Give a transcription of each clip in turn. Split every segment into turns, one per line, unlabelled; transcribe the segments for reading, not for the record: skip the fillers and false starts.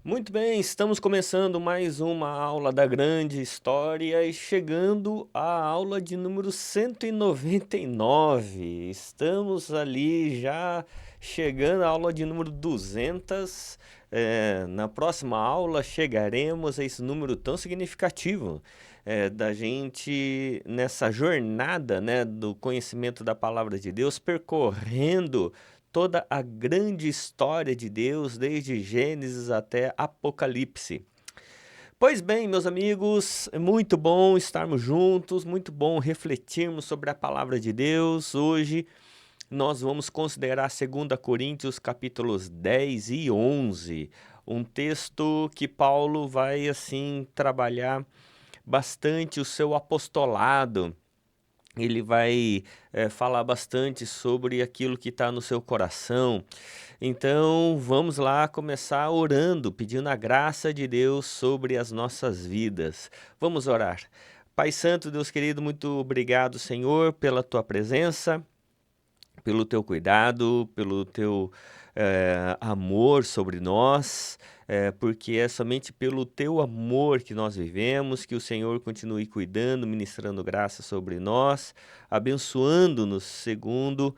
Muito bem, estamos começando mais uma aula da grande história e chegando à aula de número 199. Estamos ali já chegando à aula de número 200. Na próxima aula chegaremos a esse número tão significativo da gente nessa jornada, né, do conhecimento da palavra de Deus, percorrendo toda a grande história de Deus, desde Gênesis até Apocalipse. Pois bem, meus amigos, é muito bom estarmos juntos, muito bom refletirmos sobre a palavra de Deus. Hoje nós vamos considerar 2 Coríntios capítulos 10 e 11, um texto que Paulo vai assim trabalhar bastante o seu apostolado. Ele vai falar bastante sobre aquilo que está no seu coração. Então, vamos lá começar orando, pedindo a graça de Deus sobre as nossas vidas. Vamos orar. Pai Santo, Deus querido, muito obrigado, Senhor, pela tua presença, pelo teu cuidado, pelo teu amor sobre nós, porque é somente pelo teu amor que nós vivemos, que o Senhor continue cuidando, ministrando graça sobre nós, abençoando-nos segundo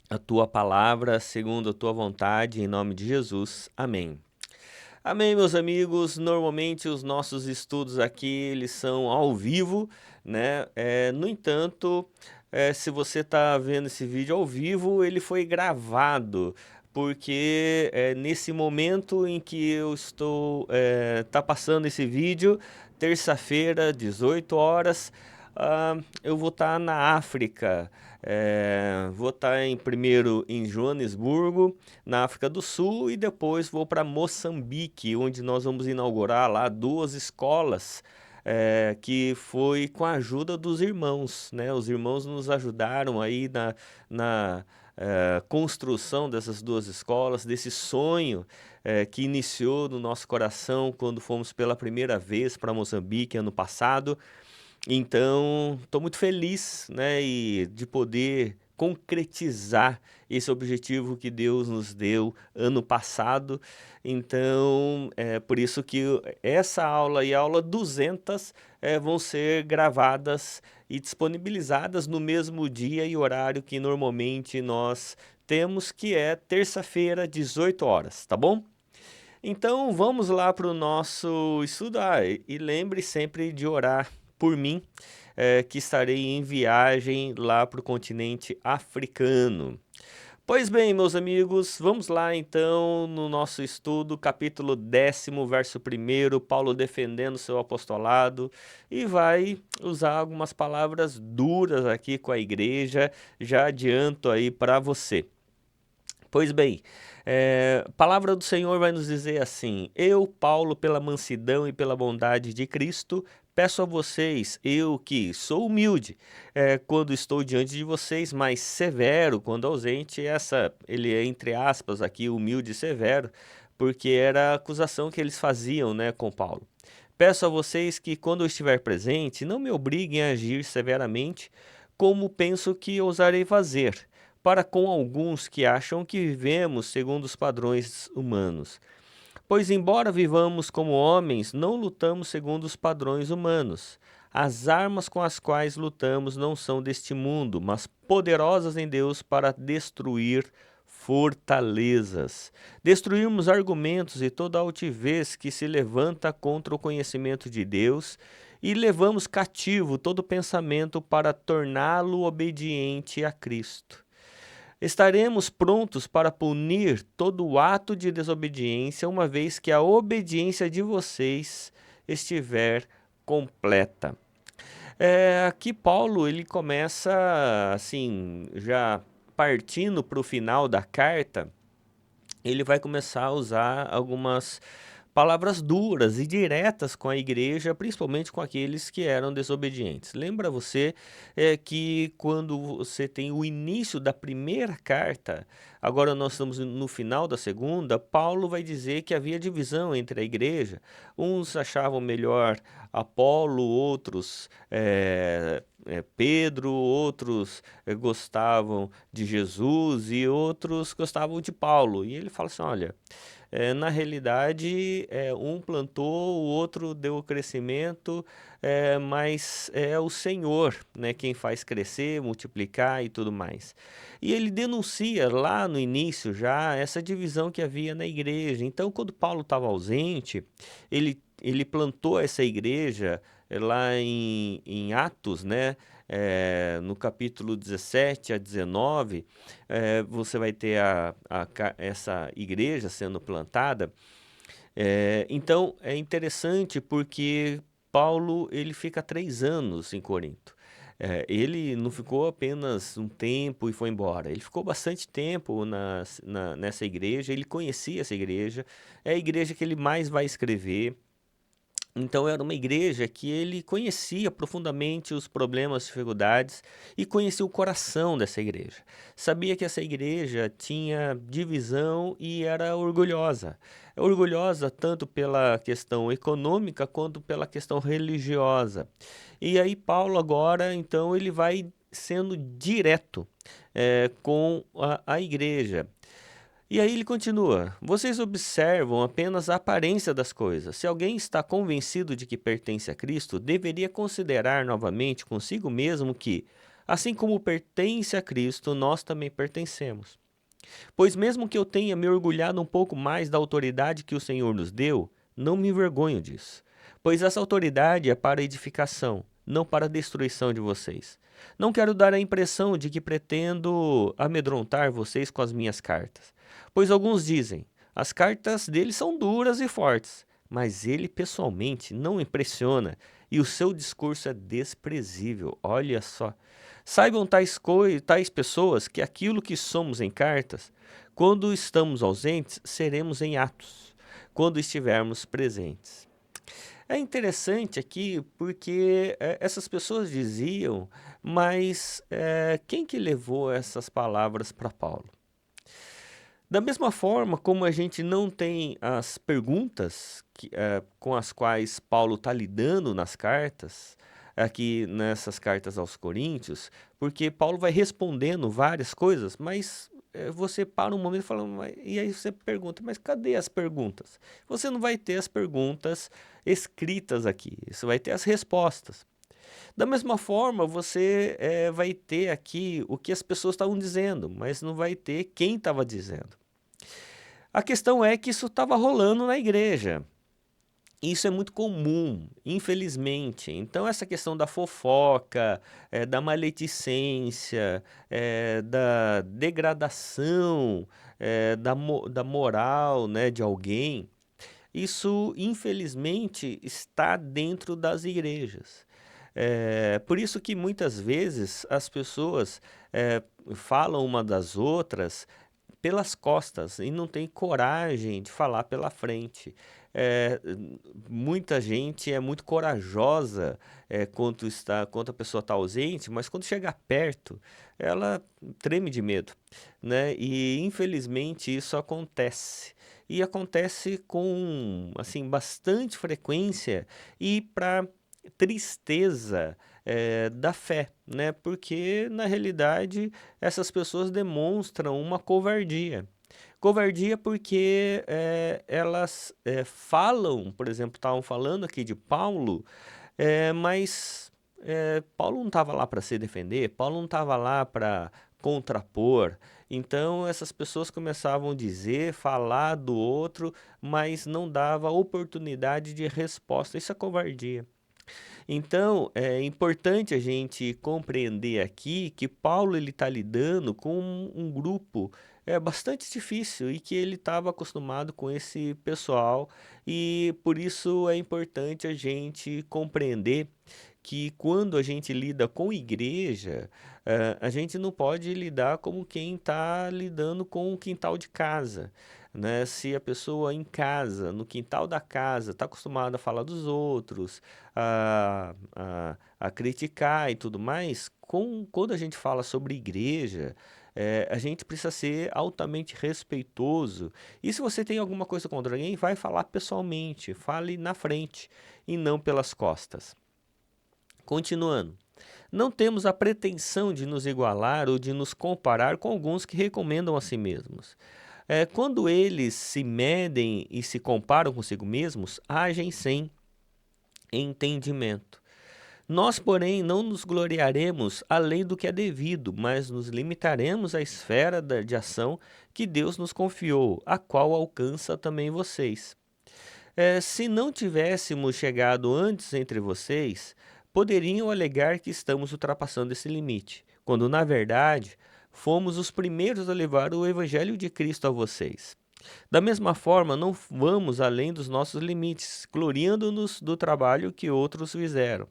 a tua palavra, segundo a tua vontade, em nome de Jesus. Amém. Amém, meus amigos. Normalmente os nossos estudos aqui eles são ao vivo, né? No entanto, se você está vendo esse vídeo ao vivo, ele foi gravado, porque nesse momento em que eu estou tá passando esse vídeo, terça-feira, 18 horas, eu vou estar na África. Vou estar primeiro em Joanesburgo, na África do Sul, e depois vou para Moçambique, onde nós vamos inaugurar lá 2 escolas, que foi com a ajuda dos irmãos, né? Os irmãos nos ajudaram aí na construção dessas 2 escolas, desse sonho que iniciou no nosso coração quando fomos pela primeira vez para Moçambique ano passado. Então, estou muito feliz, né, de poder concretizar esse objetivo que Deus nos deu ano passado. Então, é por isso que essa aula e a aula 200 vão ser gravadas e disponibilizadas no mesmo dia e horário que normalmente nós temos, que é terça-feira, 18 horas, tá bom? Então vamos lá para o nosso estudo. E lembre sempre de orar por mim, que estarei em viagem lá para o continente africano. Pois bem, meus amigos, vamos lá então no nosso estudo, capítulo 10º, verso 1º, Paulo defendendo seu apostolado e vai usar algumas palavras duras aqui com a igreja, já adianto aí para você. Pois bem, a palavra do Senhor vai nos dizer assim: Eu, Paulo, pela mansidão e pela bondade de Cristo, peço a vocês, eu que sou humilde quando estou diante de vocês, mas severo quando ausente. Ele é entre aspas aqui, humilde e severo, porque era a acusação que eles faziam, né, com Paulo. Peço a vocês que, quando eu estiver presente, não me obriguem a agir severamente, como penso que ousarei fazer para com alguns que acham que vivemos segundo os padrões humanos. Pois, embora vivamos como homens, não lutamos segundo os padrões humanos. As armas com as quais lutamos não são deste mundo, mas poderosas em Deus para destruir fortalezas. Destruirmos argumentos e toda altivez que se levanta contra o conhecimento de Deus, e levamos cativo todo pensamento para torná-lo obediente a Cristo. Estaremos prontos para punir todo ato de desobediência, uma vez que a obediência de vocês estiver completa. Aqui Paulo ele começa assim, já partindo para o final da carta, ele vai começar a usar algumas palavras duras e diretas com a igreja, principalmente com aqueles que eram desobedientes. Lembra você que quando você tem o início da primeira carta, agora nós estamos no final da segunda, Paulo vai dizer que havia divisão entre a igreja. Uns achavam melhor Apolo, outros Pedro, outros gostavam de Jesus e outros gostavam de Paulo. E ele fala assim, olha, Na realidade, um plantou, o outro deu o crescimento, mas é o Senhor, né, quem faz crescer, multiplicar e tudo mais. E ele denuncia lá no início já essa divisão que havia na igreja. Então, quando Paulo estava ausente, ele plantou essa igreja lá em Atos, né? No capítulo 17 a 19, você vai ter essa igreja sendo plantada. Então, é interessante porque Paulo ele fica 3 anos em Corinto. Ele não ficou apenas um tempo e foi embora. Ele ficou bastante tempo nessa igreja, ele conhecia essa igreja, é a igreja que ele mais vai escrever. Então era uma igreja que ele conhecia profundamente os problemas, dificuldades e conhecia o coração dessa igreja. Sabia que essa igreja tinha divisão e era orgulhosa. Orgulhosa tanto pela questão econômica quanto pela questão religiosa. E aí Paulo agora, então, ele vai sendo direto com a igreja. E aí ele continua: vocês observam apenas a aparência das coisas. Se alguém está convencido de que pertence a Cristo, deveria considerar novamente consigo mesmo que, assim como pertence a Cristo, nós também pertencemos. Pois mesmo que eu tenha me orgulhado um pouco mais da autoridade que o Senhor nos deu, não me envergonho disso. Pois essa autoridade é para edificação, não para a destruição de vocês. Não quero dar a impressão de que pretendo amedrontar vocês com as minhas cartas. Pois alguns dizem, as cartas dele são duras e fortes, mas ele pessoalmente não impressiona e o seu discurso é desprezível. Olha só. Saibam tais pessoas que aquilo que somos em cartas, quando estamos ausentes, seremos em atos, quando estivermos presentes. É interessante aqui porque essas pessoas diziam, mas quem que levou essas palavras para Paulo? Da mesma forma como a gente não tem as perguntas com as quais Paulo está lidando nas cartas, aqui nessas cartas aos Coríntios, porque Paulo vai respondendo várias coisas, mas você para um momento e fala, e aí você pergunta, mas cadê as perguntas? Você não vai ter as perguntas escritas aqui, você vai ter as respostas. Da mesma forma, você vai ter aqui o que as pessoas estavam dizendo, mas não vai ter quem estava dizendo. A questão é que isso estava rolando na igreja. Isso é muito comum, infelizmente. Então, essa questão da fofoca, da maledicência, da degradação, da moral, né, de alguém, isso, infelizmente, está dentro das igrejas. Por isso que muitas vezes as pessoas falam uma das outras pelas costas e não tem coragem de falar pela frente. É, Muita gente é muito corajosa quando a pessoa está ausente, mas quando chega perto, ela treme de medo, né? E infelizmente isso acontece. E acontece com assim bastante frequência e para tristeza da fé, né? Porque na realidade essas pessoas demonstram uma covardia. Covardia porque elas falam, por exemplo, estavam falando aqui de Paulo, mas Paulo não estava lá para se defender, Paulo não estava lá para contrapor. Então essas pessoas começavam a dizer, falar do outro, mas não dava oportunidade de resposta. Isso é covardia. Então, é importante a gente compreender aqui que Paulo ele está lidando com um grupo bastante difícil e que ele estava acostumado com esse pessoal e por isso é importante a gente compreender que quando a gente lida com igreja, a gente não pode lidar como quem está lidando com o quintal de casa, né? Se a pessoa em casa, no quintal da casa, está acostumada a falar dos outros, a criticar e tudo mais, quando a gente fala sobre igreja, a gente precisa ser altamente respeitoso. E se você tem alguma coisa contra alguém, vai falar pessoalmente, fale na frente e não pelas costas. Continuando. Não temos a pretensão de nos igualar ou de nos comparar com alguns que recomendam a si mesmos. Quando eles se medem e se comparam consigo mesmos, agem sem entendimento. Nós, porém, não nos gloriaremos além do que é devido, mas nos limitaremos à esfera de ação que Deus nos confiou, a qual alcança também vocês. Se não tivéssemos chegado antes entre vocês, poderiam alegar que estamos ultrapassando esse limite, quando na verdade fomos os primeiros a levar o Evangelho de Cristo a vocês. Da mesma forma, não vamos além dos nossos limites, gloriando-nos do trabalho que outros fizeram.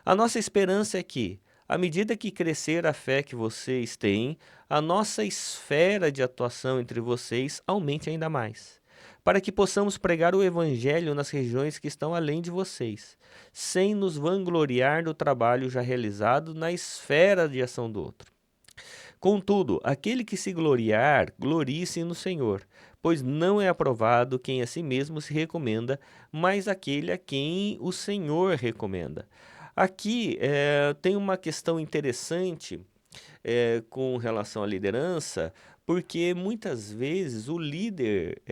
A nossa esperança é que, à medida que crescer a fé que vocês têm, a nossa esfera de atuação entre vocês aumente ainda mais, para que possamos pregar o Evangelho nas regiões que estão além de vocês, sem nos vangloriar do trabalho já realizado na esfera de ação do outro. Contudo, aquele que se gloriar, glorie-se no Senhor, pois não é aprovado quem a si mesmo se recomenda, mas aquele a quem o Senhor recomenda. Aqui tem uma questão interessante com relação à liderança, porque muitas vezes o líder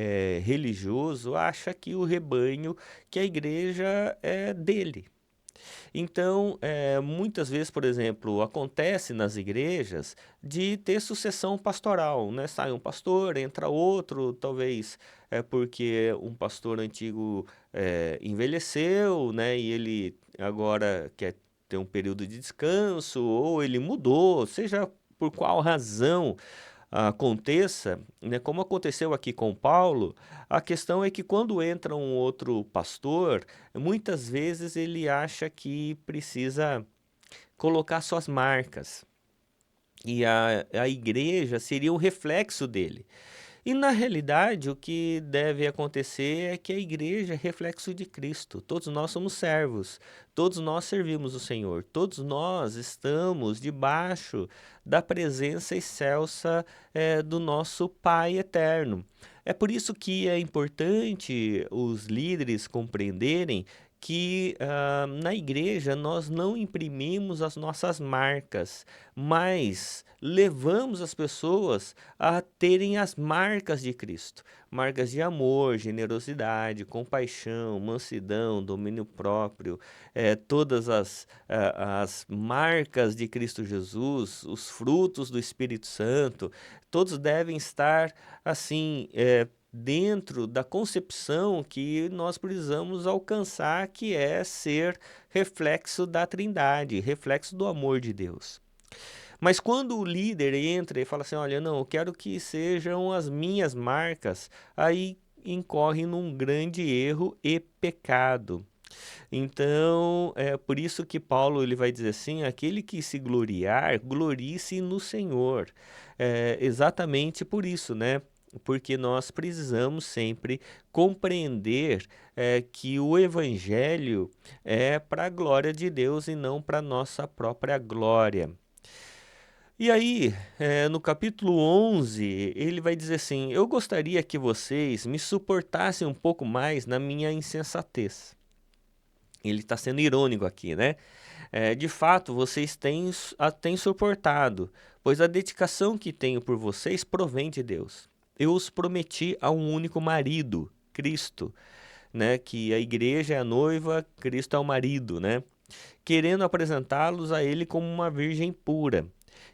religioso acha que o rebanho, que a igreja é dele. Então, muitas vezes, por exemplo, acontece nas igrejas de ter sucessão pastoral, né? Sai um pastor, entra outro, talvez porque um pastor antigo envelheceu, né? E ele agora quer ter um período de descanso, ou ele mudou, seja por qual razão aconteça, né, como aconteceu aqui com Paulo, a questão é que quando entra um outro pastor, muitas vezes ele acha que precisa colocar suas marcas. E a igreja seria um reflexo dele. E na realidade, o que deve acontecer é que a igreja é reflexo de Cristo. Todos nós somos servos, todos nós servimos o Senhor, todos nós estamos debaixo da presença excelsa do nosso Pai eterno. É por isso que é importante os líderes compreenderem que na igreja nós não imprimimos as nossas marcas, mas levamos as pessoas a terem as marcas de Cristo. Marcas de amor, generosidade, compaixão, mansidão, domínio próprio, todas as marcas de Cristo Jesus, os frutos do Espírito Santo, todos devem estar assim, dentro da concepção que nós precisamos alcançar, que é ser reflexo da Trindade, reflexo do amor de Deus. Mas quando o líder entra e fala assim, olha, não, eu quero que sejam as minhas marcas, aí incorre num grande erro e pecado. Então, é por isso que Paulo ele vai dizer assim, aquele que se gloriar, glorie-se no Senhor. Exatamente por isso, né? Porque nós precisamos sempre compreender que o Evangelho é para a glória de Deus e não para a nossa própria glória. E aí, no capítulo 11, ele vai dizer assim, eu gostaria que vocês me suportassem um pouco mais na minha insensatez. Ele está sendo irônico aqui, né? De fato, vocês têm suportado, pois a dedicação que tenho por vocês provém de Deus. Eu os prometi a um único marido, Cristo, né? Que a igreja é a noiva, Cristo é o marido, né? Querendo apresentá-los a ele como uma virgem pura.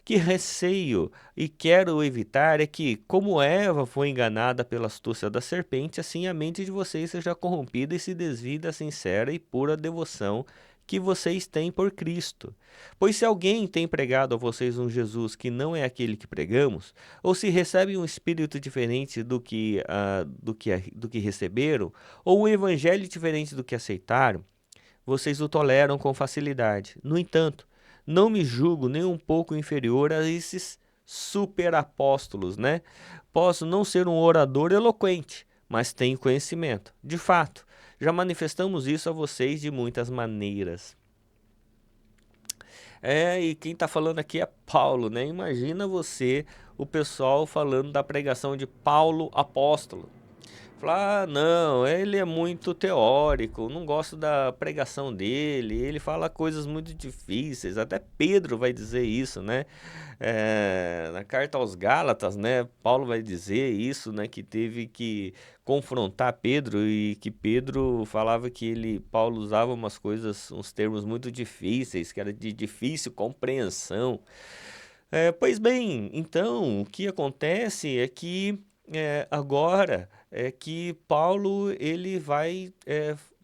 Que receio e quero evitar é que, como Eva foi enganada pela astúcia da serpente, assim a mente de vocês seja corrompida e se desvie da sincera e pura devoção que vocês têm por Cristo. Pois se alguém tem pregado a vocês um Jesus que não é aquele que pregamos, ou se recebem um espírito diferente do que receberam, ou um evangelho diferente do que aceitaram, vocês o toleram com facilidade. No entanto, não me julgo nem um pouco inferior a esses superapóstolos, né? Posso não ser um orador eloquente, mas tenho conhecimento. De fato, já manifestamos isso a vocês de muitas maneiras. E quem está falando aqui é Paulo, né? Imagina você, o pessoal falando da pregação de Paulo apóstolo. Falar, ah, não, ele é muito teórico, não gosto da pregação dele, ele fala coisas muito difíceis, até Pedro vai dizer isso, né? Na carta aos Gálatas, né, Paulo vai dizer isso, né, que teve que confrontar Pedro e que Pedro falava que Paulo usava umas coisas, uns termos muito difíceis, que era de difícil compreensão. Pois bem, então, o que acontece é que agora é que Paulo ele vai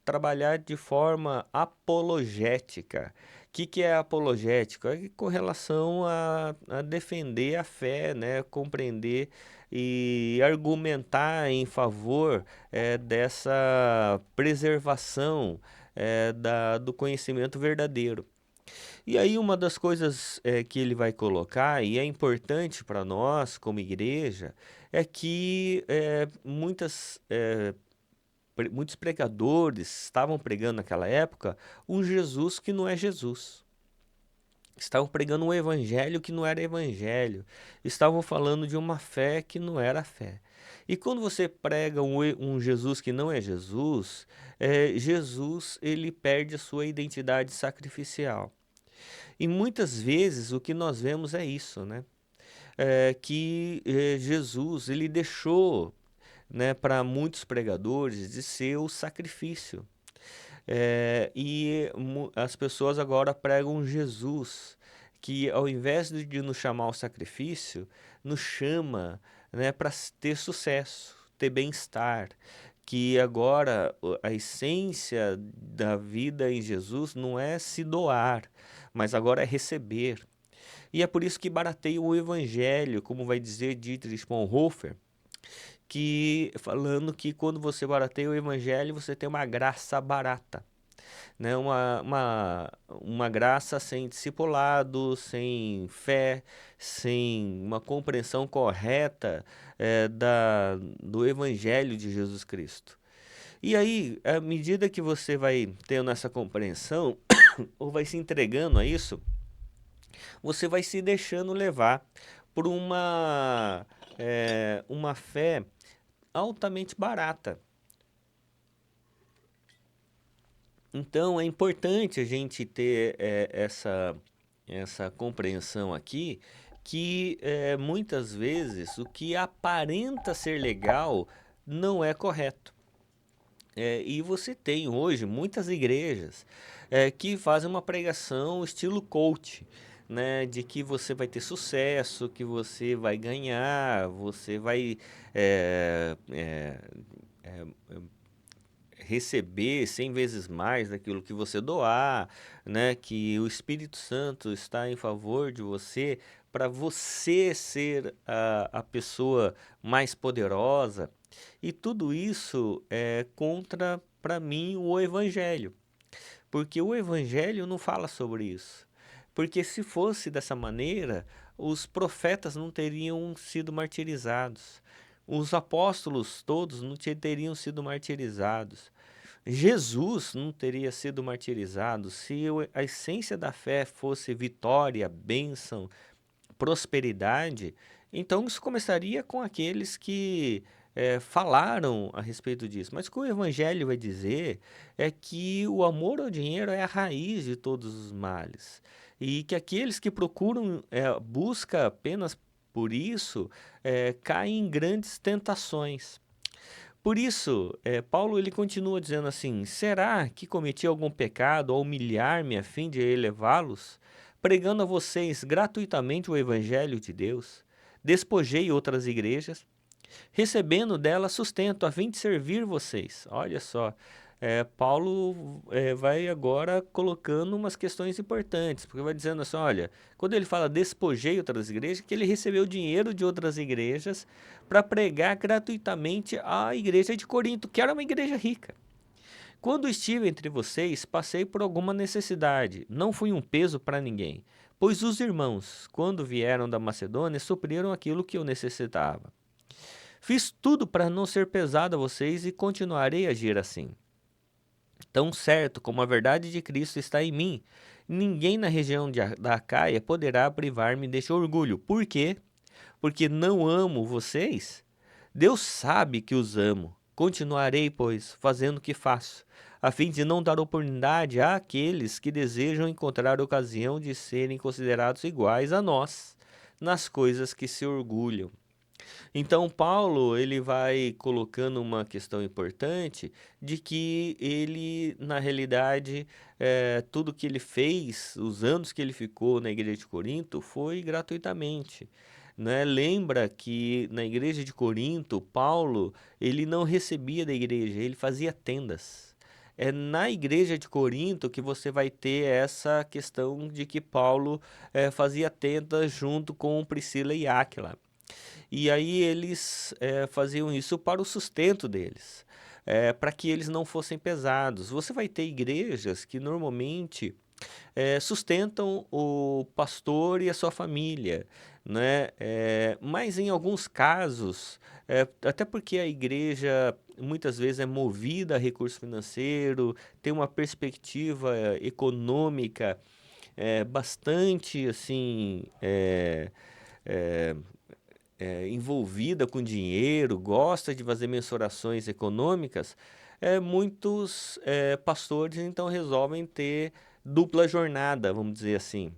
trabalhar de forma apologética. Que é apologética? É com relação a defender a fé, né? Compreender e argumentar em favor dessa preservação do conhecimento verdadeiro. E aí uma das coisas que ele vai colocar, e é importante para nós como igreja, é que muitos pregadores estavam pregando naquela época um Jesus que não é Jesus. Estavam pregando um evangelho que não era evangelho. Estavam falando de uma fé que não era fé. E quando você prega um Jesus que não é Jesus, Jesus ele perde a sua identidade sacrificial. E muitas vezes o que nós vemos é isso, né? Que Jesus ele deixou, né, para muitos pregadores de ser o sacrifício. As pessoas agora pregam Jesus, que ao invés de nos chamar ao sacrifício, nos chama, né, para ter sucesso, ter bem-estar. Que agora a essência da vida em Jesus não é se doar, mas agora é receber. E é por isso que barateia o evangelho, como vai dizer Dietrich Bonhoeffer, que falando que quando você barateia o evangelho, você tem uma graça barata, né? Uma graça sem discipulado, sem fé, sem uma compreensão correta do evangelho de Jesus Cristo. E aí, à medida que você vai tendo essa compreensão, ou vai se entregando a isso, você vai se deixando levar por uma fé altamente barata. Então é importante a gente ter essa compreensão aqui, que muitas vezes o que aparenta ser legal não é correto. E você tem hoje muitas igrejas que fazem uma pregação estilo coach, né? De que você vai ter sucesso, que você vai ganhar, você vai receber 100 vezes mais daquilo que você doar, né? Que o Espírito Santo está em favor de você para você ser a pessoa mais poderosa. E tudo isso é contra, para mim, o Evangelho. Porque o Evangelho não fala sobre isso. Porque se fosse dessa maneira, os profetas não teriam sido martirizados. Os apóstolos todos não teriam sido martirizados. Jesus não teria sido martirizado se a essência da fé fosse vitória, bênção, prosperidade. Então isso começaria com aqueles que falaram a respeito disso. Mas o que o Evangelho vai dizer é que o amor ao dinheiro é a raiz de todos os males. E que aqueles que procuram, busca apenas por isso, caem em grandes tentações. Por isso, Paulo ele continua dizendo assim: será que cometi algum pecado ao humilhar-me a fim de elevá-los? Pregando a vocês gratuitamente o Evangelho de Deus, despojei outras igrejas, recebendo delas sustento a fim de servir vocês. Olha só, Paulo vai agora colocando umas questões importantes, porque vai dizendo assim, olha, quando ele fala despojei outras igrejas, que ele recebeu dinheiro de outras igrejas para pregar gratuitamente à igreja de Corinto, que era uma igreja rica. Quando estive entre vocês, passei por alguma necessidade, não fui um peso para ninguém, pois os irmãos, quando vieram da Macedônia, supriram aquilo que eu necessitava. Fiz tudo para não ser pesado a vocês e continuarei a agir assim. Tão certo como a verdade de Cristo está em mim, ninguém na região da Acaia poderá privar-me deste orgulho. Por quê? Porque não amo vocês? Deus sabe que os amo. Continuarei, pois, fazendo o que faço, a fim de não dar oportunidade àqueles que desejam encontrar ocasião de serem considerados iguais a nós nas coisas que se orgulham. Então, Paulo, ele vai colocando uma questão importante de que ele, na realidade, tudo que ele fez, os anos que ele ficou na igreja de Corinto, foi gratuitamente. Né? Lembra que na igreja de Corinto, Paulo, ele não recebia da igreja, ele fazia tendas. É na igreja de Corinto que você vai ter essa questão de que Paulo fazia tendas junto com Priscila e Áquila. E aí eles faziam isso para o sustento deles, para que eles não fossem pesados. Você vai ter igrejas que normalmente sustentam o pastor e a sua família, né? Mas em alguns casos, até porque a igreja muitas vezes é movida a recurso financeiro, tem uma perspectiva econômica bastante assim é, envolvida com dinheiro, gosta de fazer mensurações econômicas, muitos pastores então resolvem ter dupla jornada, vamos dizer assim,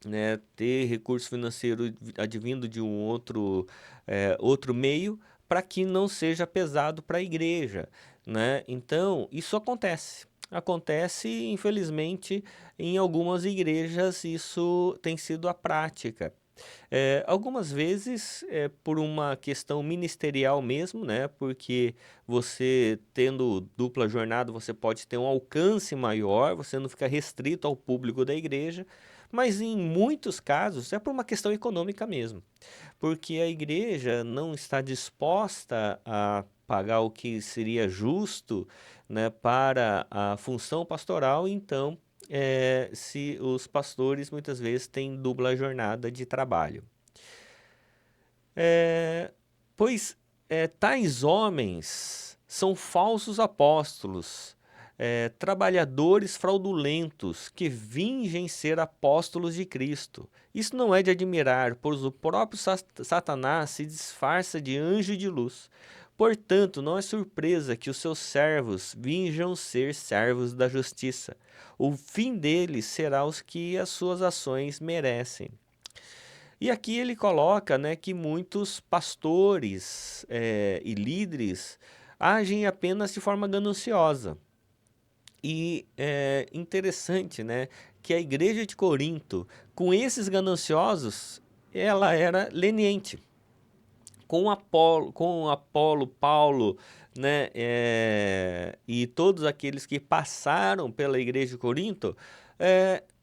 né? Ter recurso financeiro advindo de um outro meio para que não seja pesado para a igreja, né? Então, isso acontece. Acontece, infelizmente, em algumas igrejas isso tem sido a prática. Algumas vezes por uma questão ministerial mesmo, né? Porque você tendo dupla jornada, você pode ter um alcance maior, você não fica restrito ao público da igreja, mas em muitos casos é por uma questão econômica mesmo, porque a igreja não está disposta a pagar o que seria justo, né, para a função pastoral, então se os pastores muitas vezes têm dupla jornada de trabalho. Pois tais homens são falsos apóstolos, trabalhadores fraudulentos que fingem ser apóstolos de Cristo. Isso não é de admirar, pois o próprio Satanás se disfarça de anjo de luz. Portanto, não é surpresa que os seus servos finjam ser servos da justiça. O fim deles será os que as suas ações merecem. E aqui ele coloca, né, que muitos pastores e líderes agem apenas de forma gananciosa. E é interessante, né, que a igreja de Corinto, com esses gananciosos, ela era leniente. Com Apolo, Paulo, né, e todos aqueles que passaram pela igreja de Corinto,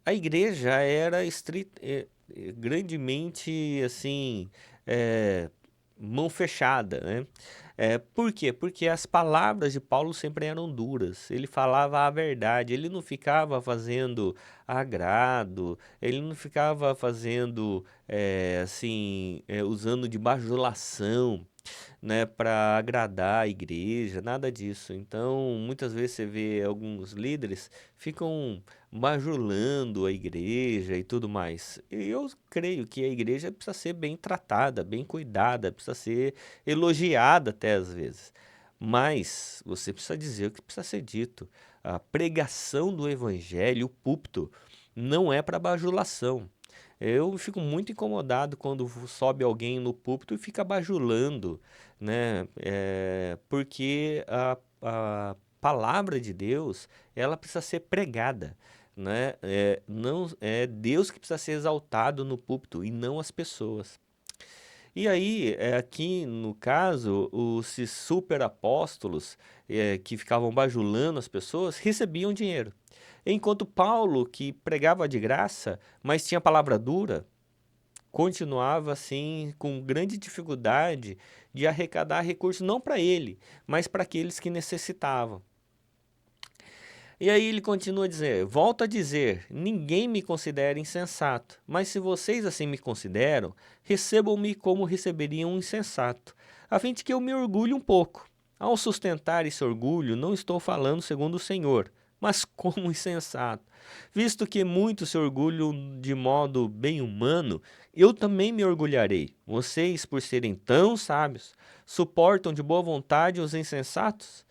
a igreja era grandemente assim, mão fechada, né? Por quê? Porque as palavras de Paulo sempre eram duras. Ele falava a verdade, ele não ficava fazendo agrado, ele não ficava fazendo assim, usando de bajulação, né, para agradar a igreja, nada disso. Então, muitas vezes você vê alguns líderes ficam bajulando a igreja e tudo mais. E eu creio que a igreja precisa ser bem tratada, bem cuidada, precisa ser elogiada até às vezes. Mas você precisa dizer o que precisa ser dito. A pregação do evangelho, o púlpito, não é para bajulação. Eu fico muito incomodado quando sobe alguém no púlpito e fica bajulando, né? Porque a palavra de Deus, ela precisa ser pregada, né? Não, é Deus que precisa ser exaltado no púlpito e não as pessoas. E aí, aqui no caso, os super apóstolos que ficavam bajulando as pessoas recebiam dinheiro. Enquanto Paulo, que pregava de graça, mas tinha palavra dura, continuava assim com grande dificuldade de arrecadar recursos não para ele, mas para aqueles que necessitavam. E aí ele continua a dizer: volto a dizer, ninguém me considera insensato, mas se vocês assim me consideram, recebam-me como receberiam um insensato, a fim de que eu me orgulhe um pouco. Ao sustentar esse orgulho, não estou falando segundo o Senhor, mas como insensato. Visto que muitos se orgulham de modo bem humano, eu também me orgulharei. Vocês, por serem tão sábios, suportam de boa vontade os insensatos?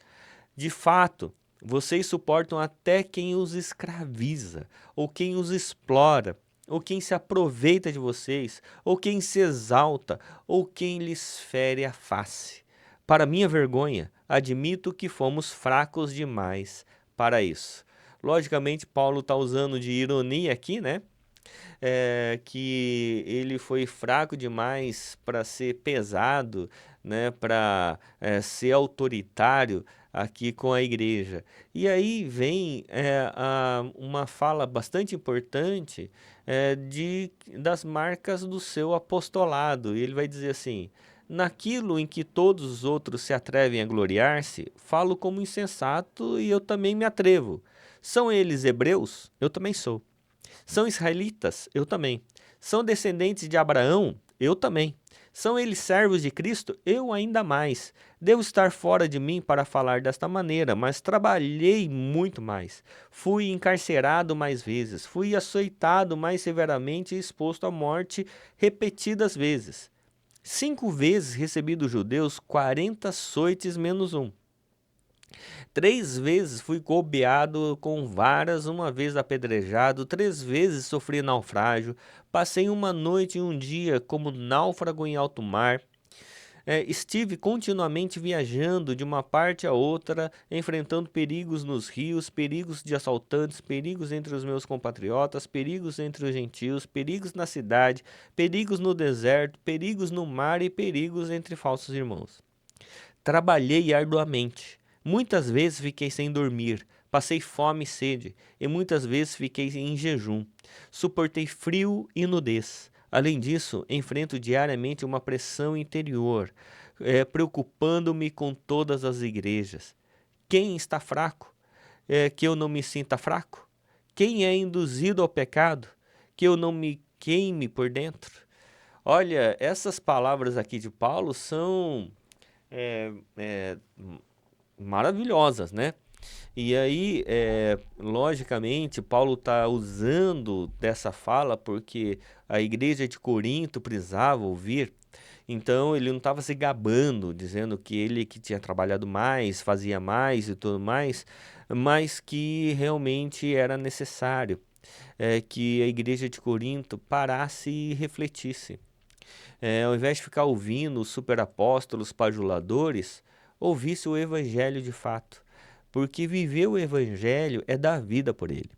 De fato, vocês suportam até quem os escraviza, ou quem os explora, ou quem se aproveita de vocês, ou quem se exalta, ou quem lhes fere a face. Para minha vergonha, admito que fomos fracos demais para isso. Logicamente, Paulo está usando de ironia aqui, né? Que ele foi fraco demais para ser pesado, né? Para ser autoritário aqui com a igreja. E aí vem uma fala bastante importante das marcas do seu apostolado. E ele vai dizer assim: naquilo em que todos os outros se atrevem a gloriar-se, falo como insensato e eu também me atrevo. São eles hebreus? Eu também sou. São israelitas? Eu também. São descendentes de Abraão? Eu também. São eles servos de Cristo? Eu ainda mais. Devo estar fora de mim para falar desta maneira, mas trabalhei muito mais. Fui encarcerado mais vezes, fui açoitado mais severamente e exposto à morte repetidas vezes. 5 vezes recebi dos judeus 40 açoites menos um. 3 vezes fui golpeado com varas, 1 vez apedrejado, 3 vezes sofri naufrágio, passei 1 noite e 1 dia como náufrago em alto mar. Estive continuamente viajando de uma parte a outra, enfrentando perigos nos rios, perigos de assaltantes, perigos entre os meus compatriotas, perigos entre os gentios, perigos na cidade, perigos no deserto, perigos no mar e perigos entre falsos irmãos. Trabalhei arduamente. Muitas vezes fiquei sem dormir, passei fome e sede, e muitas vezes fiquei em jejum. Suportei frio e nudez. Além disso, enfrento diariamente uma pressão interior, preocupando-me com todas as igrejas. Quem está fraco? Que eu não me sinta fraco? Quem é induzido ao pecado? Que eu não me queime por dentro? Olha, essas palavras aqui de Paulo são maravilhosas, né? E aí, logicamente, Paulo está usando dessa fala porque a igreja de Corinto precisava ouvir. Então, ele não estava se gabando, dizendo que ele que tinha trabalhado mais, fazia mais e tudo mais, mas que realmente era necessário que a igreja de Corinto parasse e refletisse. Ao invés de ficar ouvindo os superapóstolos bajuladores, ouvisse o evangelho de fato. Porque viver o evangelho é dar vida por ele.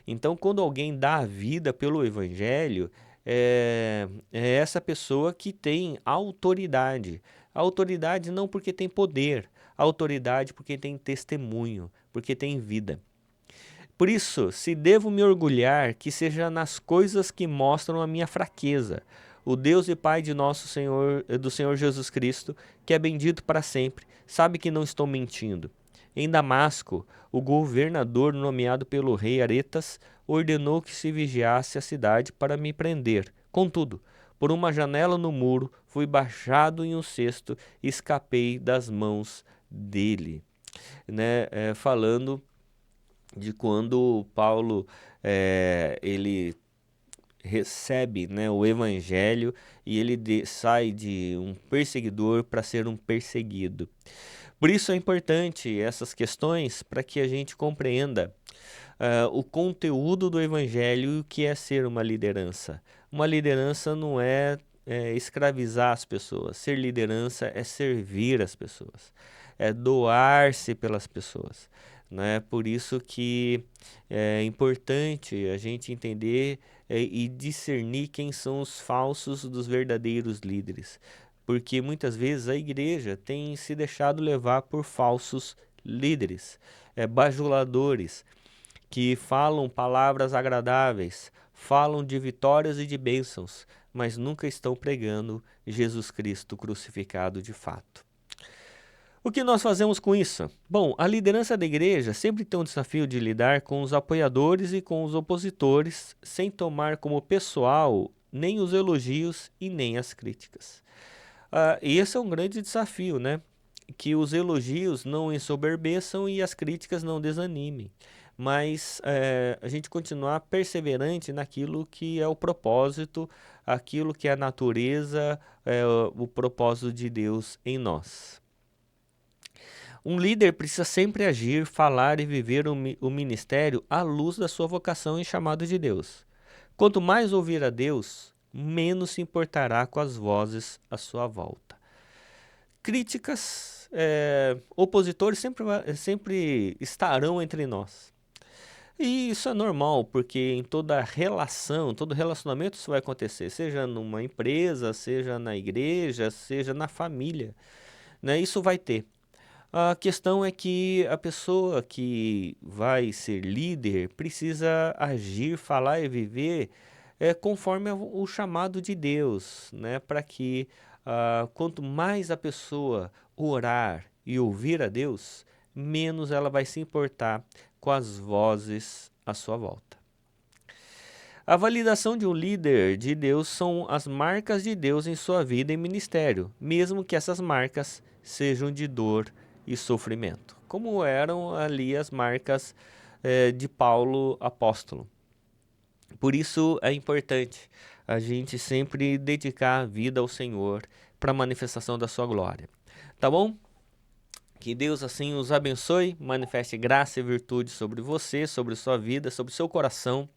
Então, quando alguém dá a vida pelo evangelho, é essa pessoa que tem autoridade. Autoridade não porque tem poder, autoridade porque tem testemunho, porque tem vida. Por isso, se devo me orgulhar, que seja nas coisas que mostram a minha fraqueza. O Deus e Pai de nosso Senhor, do Senhor Jesus Cristo, que é bendito para sempre, sabe que não estou mentindo. Em Damasco, o governador nomeado pelo rei Aretas ordenou que se vigiasse a cidade para me prender. Contudo, por uma janela no muro, fui baixado em um cesto e escapei das mãos dele. Falando de quando Paulo ele recebe, né, o evangelho e ele sai de um perseguidor para ser um perseguido. Por isso é importante essas questões para que a gente compreenda o conteúdo do evangelho e o que é ser uma liderança. Uma liderança não é escravizar as pessoas. Ser liderança é servir as pessoas, é doar-se pelas pessoas. Né? Por isso que é importante a gente entender e discernir quem são os falsos dos verdadeiros líderes. Porque muitas vezes a igreja tem se deixado levar por falsos líderes, bajuladores, que falam palavras agradáveis, falam de vitórias e de bênçãos, mas nunca estão pregando Jesus Cristo crucificado de fato. O que nós fazemos com isso? Bom, a liderança da igreja sempre tem um desafio de lidar com os apoiadores e com os opositores, sem tomar como pessoal nem os elogios e nem as críticas. E esse é um grande desafio, né? que os elogios não ensoberbeçam e as críticas não desanimem, mas a gente continuar perseverante naquilo que é o propósito, aquilo que é a natureza, o propósito de Deus em nós. Um líder precisa sempre agir, falar e viver o ministério à luz da sua vocação e chamado de Deus. Quanto mais ouvir a Deus, menos se importará com as vozes à sua volta. Críticas, opositores sempre estarão entre nós. E isso é normal, porque em toda relação, todo relacionamento isso vai acontecer, seja numa empresa, seja na igreja, seja na família, né? Isso vai ter. A questão é que a pessoa que vai ser líder precisa agir, falar e viver conforme o chamado de Deus, né? Para que quanto mais a pessoa orar e ouvir a Deus, menos ela vai se importar com as vozes à sua volta. A validação de um líder de Deus são as marcas de Deus em sua vida e ministério, mesmo que essas marcas sejam de dor e sofrimento, como eram ali as marcas de Paulo apóstolo. Por isso é importante a gente sempre dedicar a vida ao Senhor para a manifestação da sua glória. Tá bom? Que Deus assim os abençoe, manifeste graça e virtude sobre você, sobre sua vida, sobre seu coração,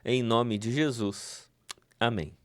em nome de Jesus. Amém.